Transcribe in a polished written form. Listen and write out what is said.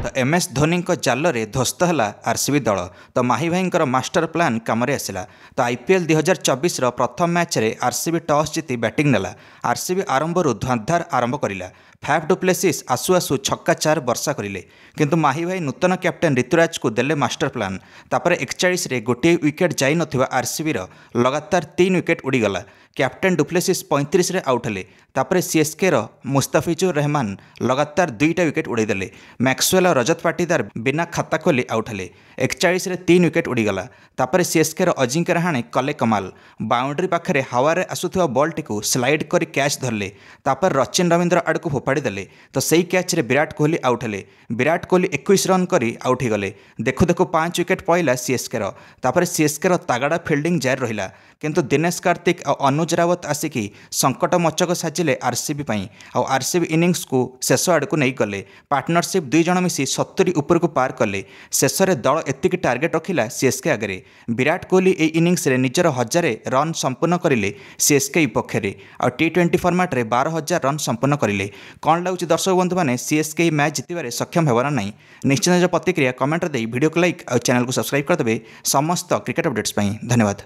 तो MS धोनी जाल रे ध्वस्त है आरसीबी दल। तो माही भाई मास्टर प्लान कम आसला। तो IPL 2024 प्रथम मैच रे आरसीबी टॉस जीति बैटिंग नेला। आरसीबी आरंभरू धुआंधार आरंभ करिला। फैफ डु प्लेसिस आसु आसु छक्का 4 वर्षा करिले, किंतु माही भाई नूतन कैप्टेन ऋतुराज को देले मास्टर प्लान। तापर 41 रे गोटे विकेट जाई नथिबा आरसीबी लगातार 3 विकेट उड़ीगला। कैप्टेन डुप्लेसिस 35 रे आउट हेले। तापर सीएसके मुस्ताफिजुर रहमान लगातार 2टा विकेट उड़ेदेले। मैक्सवेल और रजत पाटीदार बिना खाता खोली आउट हेले। 41 रे 3 विकेट उड़ीगला। तापर सीएसके अजिंक्य रहाणे कले कमाल। बाउंड्री पाखे हावारे आसुथिबा बॉल टिकु स्लाइड करी कैच धरले। तापर रचिन रविंद्र आड़कू फोपाड़ी देले। तो सही कैच रे विराट कोहली आउट हेले। विराट कोहली 21 रन करी आउट होगले। देखु देखु 5 विकेट पइला सीएसके। तापर सीएसके तागड़ा फिल्डिंग जारी रहिला, किंतु दिनेश कार्तिक और अनुज रावत आसिकी संकट मचक साजिले आरसीबी पई। और आरसीबी इनिंग्स को शेष आड़क नहीं गले। पार्टनरशिप 2 जण मिसी 70 ऊपर को पार कले। शेष में दल एतिक टार्गेट रखिला सीएसके आगे। विराट कोहली ए इनिंग्स रे निजर 1000 रन संपूर्ण करिले सीएसके पक्षरे। और T20 फॉर्मेट रे 12,000 रन संपूर्ण करिले। कौन लगुच दर्शक बंधु मैंने सीएसके मैच जितबारे सक्षम होना ना? निश्चित प्रतिक्रिया कमेंट दे वीडियो को लाइक और चैनल को सब्सक्राइब करदे। समस्त क्रिकेट अपडेट्स धन्यवाद।